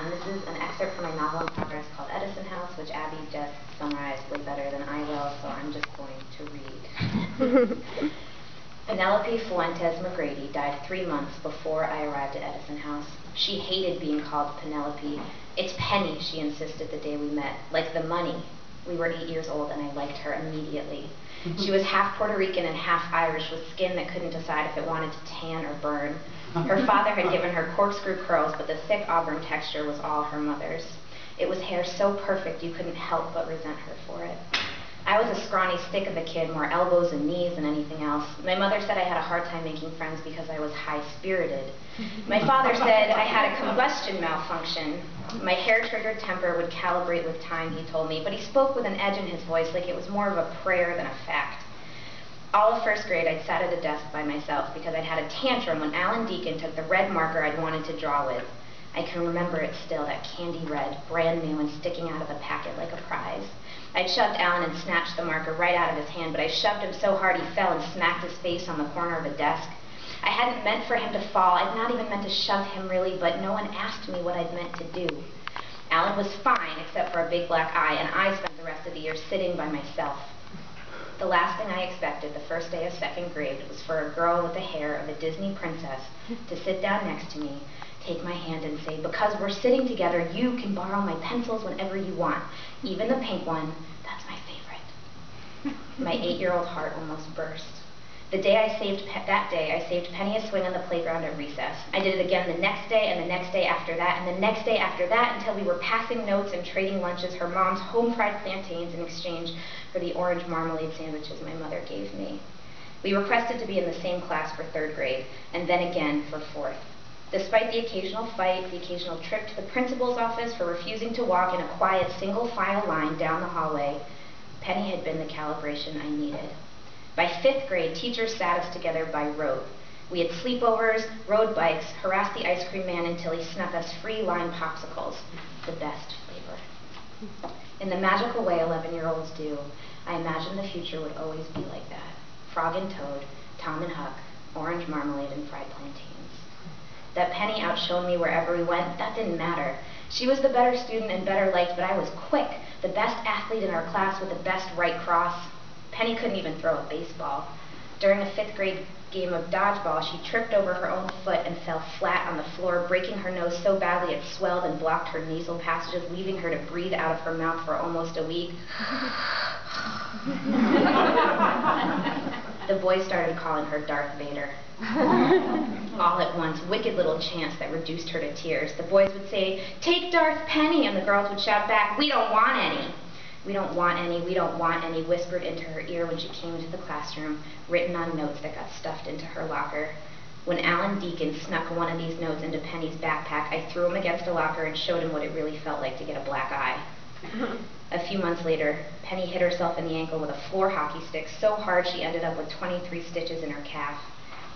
This is an excerpt from my novel in progress called Edison House, which Abby just summarized way better than I will, so I'm just going to read. Penelope Fuentes McGrady died 3 months before I arrived at Edison House. She hated being called Penelope. It's Penny, she insisted the day we met, like the money. We were 8 years old and I liked her immediately. She was half Puerto Rican and half Irish with skin that couldn't decide if it wanted to tan or burn. Her father had given her corkscrew curls, but the thick auburn texture was all her mother's. It was hair so perfect you couldn't help but resent her for it. I was a scrawny stick of a kid, more elbows and knees than anything else. My mother said I had a hard time making friends because I was high-spirited. My father said I had a combustion malfunction. My hair-triggered temper would calibrate with time, he told me, but he spoke with an edge in his voice like it was more of a prayer than a fact. All of first grade, I'd sat at a desk by myself because I'd had a tantrum when Alan Deacon took the red marker I'd wanted to draw with. I can remember it still, that candy red, brand new and sticking out of the packet like a prize. I'd shoved Alan and snatched the marker right out of his hand, but I shoved him so hard he fell and smacked his face on the corner of a desk. I hadn't meant for him to fall. I'd not even meant to shove him, really, but no one asked me what I'd meant to do. Alan was fine, except for a big black eye, and I spent the rest of the year sitting by myself. The last thing I expected the first day of second grade was for a girl with the hair of a Disney princess to sit down next to me, take my hand and say, "Because we're sitting together, you can borrow my pencils whenever you want. Even the pink one, that's my favorite." My 8-year-old heart almost burst. That day I saved Penny a swing on the playground at recess. I did it again the next day and the next day after that and the next day after that until we were passing notes and trading lunches, her mom's home-fried plantains in exchange for the orange marmalade sandwiches my mother gave me. We requested to be in the same class for 3rd grade and then again for 4th. Despite the occasional fight, the occasional trip to the principal's office for refusing to walk in a quiet single-file line down the hallway, Penny had been the calibration I needed. By 5th grade, teachers sat us together by rote. We had sleepovers, rode bikes, harassed the ice cream man until he snuck us free lime popsicles, the best flavor. In the magical way 11-year-olds do, I imagined the future would always be like that. Frog and Toad, Tom and Huck, orange marmalade and fried plantains. That Penny outshone me wherever we went, that didn't matter. She was the better student and better liked, but I was quick, the best athlete in our class with the best right cross. Penny couldn't even throw a baseball. During a 5th grade game of dodgeball, she tripped over her own foot and fell flat on the floor, breaking her nose so badly it swelled and blocked her nasal passages, leaving her to breathe out of her mouth for almost a week. The boys started calling her Darth Vader. All at once, wicked little chants that reduced her to tears. The boys would say, "Take Darth Penny," and the girls would shout back, "We don't want any." "We don't want any, we don't want any," whispered into her ear when she came into the classroom, written on notes that got stuffed into her locker. When Alan Deacon snuck one of these notes into Penny's backpack, I threw him against a locker and showed him what it really felt like to get a black eye. A few months later, Penny hit herself in the ankle with a floor hockey stick so hard she ended up with 23 stitches in her calf.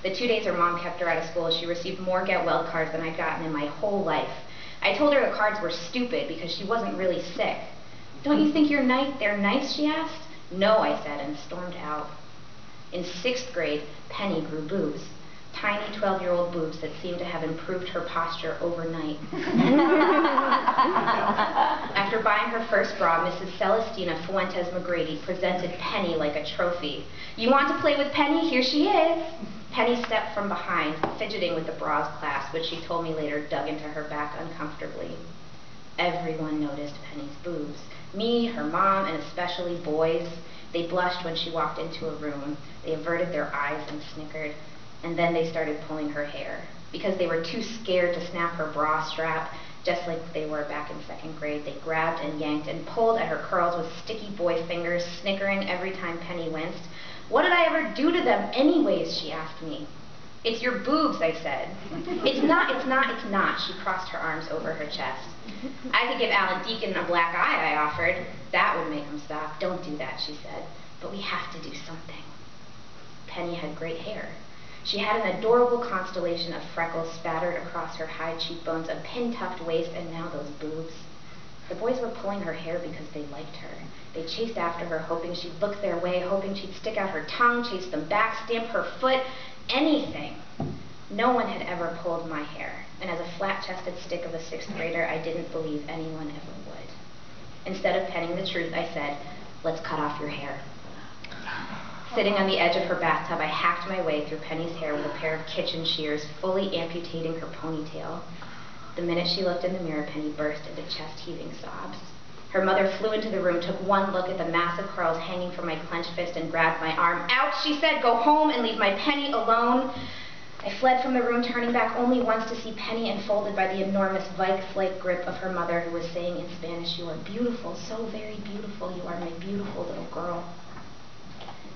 The 2 days her mom kept her out of school, she received more get well cards than I'd gotten in my whole life. I told her the cards were stupid because she wasn't really sick. "Don't you think they're nice?" she asked. "No," I said, and stormed out. In 6th grade, Penny grew boobs. Tiny 12-year-old boobs that seemed to have improved her posture overnight. After buying her first bra, Mrs. Celestina Fuentes McGrady presented Penny like a trophy. "You want to play with Penny? Here she is." Penny stepped from behind, fidgeting with the bra's clasp, which she told me later dug into her back uncomfortably. Everyone noticed Penny's boobs. Me, her mom, and especially boys. They blushed when she walked into a room. They averted their eyes and snickered. And then they started pulling her hair. Because they were too scared to snap her bra strap, just like they were back in 2nd grade, they grabbed and yanked and pulled at her curls with sticky boy fingers, snickering every time Penny winced. "What did I ever do to them anyways?" she asked me. "It's your boobs," I said. It's not, she crossed her arms over her chest. "I could give Alan Deacon a black eye," I offered. "That would make him stop." "Don't do that," she said. "But we have to do something." Penny had great hair. She had an adorable constellation of freckles spattered across her high cheekbones, a pin-tucked waist, and now those boobs. The boys were pulling her hair because they liked her. They chased after her, hoping she'd look their way, hoping she'd stick out her tongue, chase them back, stamp her foot, anything. No one had ever pulled my hair, and as a flat-chested stick of a 6th grader, I didn't believe anyone ever would. Instead of penning the truth, I said, "Let's cut off your hair." Sitting on the edge of her bathtub, I hacked my way through Penny's hair with a pair of kitchen shears, fully amputating her ponytail. The minute she looked in the mirror, Penny burst into chest-heaving sobs. Her mother flew into the room, took one look at the massive curls hanging from my clenched fist, and grabbed my arm. "Ouch," she said, "go home and leave my Penny alone." I fled from the room, turning back only once to see Penny enfolded by the enormous vice-like grip of her mother, who was saying in Spanish, "You are beautiful, so very beautiful. You are my beautiful little girl."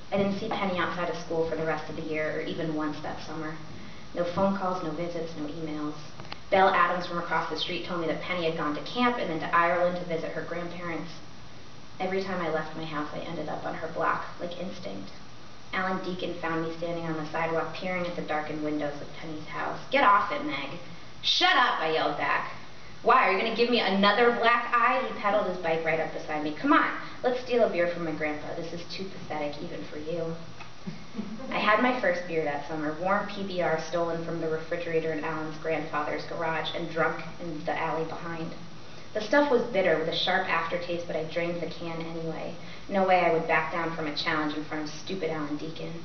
I didn't see Penny outside of school for the rest of the year, or even once that summer. No phone calls, no visits, no emails. Belle Adams from across the street told me that Penny had gone to camp and then to Ireland to visit her grandparents. Every time I left my house, I ended up on her block, like instinct. Alan Deacon found me standing on the sidewalk, peering at the darkened windows of Penny's house. "Get off it, Meg." "Shut up," I yelled back. "Why, are you going to give me another black eye?" He pedaled his bike right up beside me. "Come on, let's steal a beer from my grandpa. This is too pathetic, even for you." I had my first beer that summer, warm PBR stolen from the refrigerator in Alan's grandfather's garage and drunk in the alley behind. The stuff was bitter with a sharp aftertaste, but I drained the can anyway. No way I would back down from a challenge in front of stupid Alan Deacon.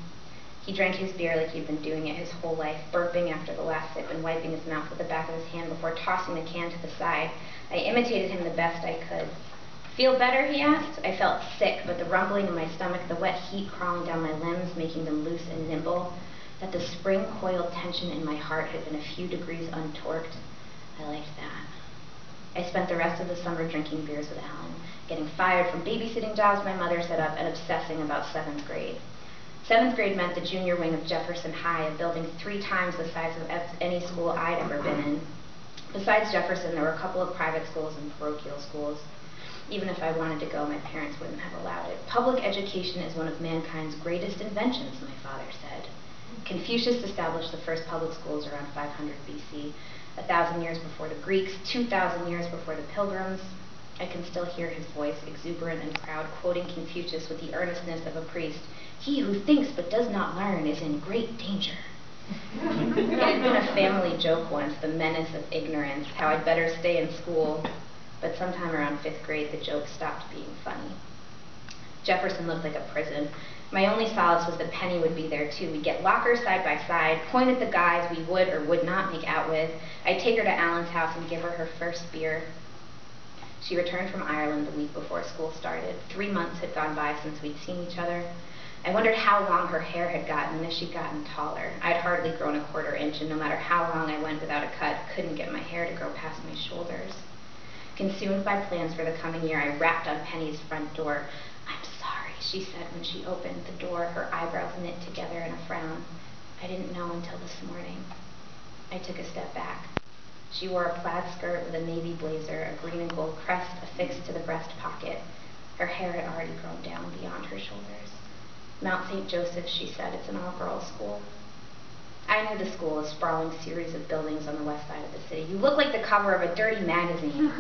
He drank his beer like he'd been doing it his whole life, burping after the last sip and wiping his mouth with the back of his hand before tossing the can to the side. I imitated him the best I could. "Feel better?" he asked. I felt sick, but the rumbling in my stomach, the wet heat crawling down my limbs, making them loose and nimble, that the spring-coiled tension in my heart had been a few degrees untorqued. I liked that. I spent the rest of the summer drinking beers with Alan, getting fired from babysitting jobs my mother set up, and obsessing about 7th grade. 7th grade meant the junior wing of Jefferson High, a building 3 times the size of any school I'd ever been in. Besides Jefferson, there were a couple of private schools and parochial schools. Even if I wanted to go, my parents wouldn't have allowed it. "Public education is one of mankind's greatest inventions," my father said. Confucius established the first public schools around 500 BC, 1,000 years before the Greeks, 2,000 years before the Pilgrims. I can still hear his voice, exuberant and proud, quoting Confucius with the earnestness of a priest. "He who thinks but does not learn is in great danger." It had been a family joke once, the menace of ignorance, how I'd better stay in school. But sometime around 5th grade, the joke stopped being funny. Jefferson looked like a prison. My only solace was that Penny would be there too. We'd get lockers side by side, point at the guys we would or would not make out with. I'd take her to Alan's house and give her her first beer. She returned from Ireland the week before school started. 3 months had gone by since we'd seen each other. I wondered how long her hair had gotten and if she'd gotten taller. I'd hardly grown a 1/4 inch, and no matter how long I went without a cut, couldn't get my hair to grow past my shoulders. Consumed by plans for the coming year, I rapped on Penny's front door. "I'm sorry," she said when she opened the door, her eyebrows knit together in a frown. "I didn't know until this morning." I took a step back. She wore a plaid skirt with a navy blazer, a green and gold crest affixed to the breast pocket. Her hair had already grown down beyond her shoulders. "Mount St. Joseph," she said. "It's an all-girls school." I knew the school, a sprawling series of buildings on the west side of the city. "You look like the cover of a dirty magazine."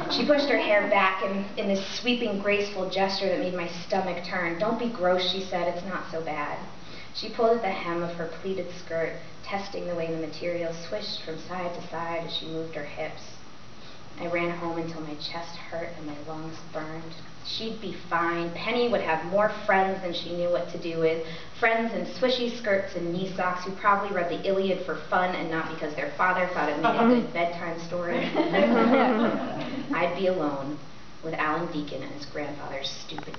She pushed her hair back in this sweeping, graceful gesture that made my stomach turn. "Don't be gross," she said. "It's not so bad." She pulled at the hem of her pleated skirt, testing the way the material swished from side to side as she moved her hips. I ran home until my chest hurt and my lungs burned. She'd be fine. Penny would have more friends than she knew what to do with. Friends in swishy skirts and knee socks who probably read the Iliad for fun and not because their father thought it made a good bedtime story. I'd be alone with Alan Deacon and his grandfather's stupid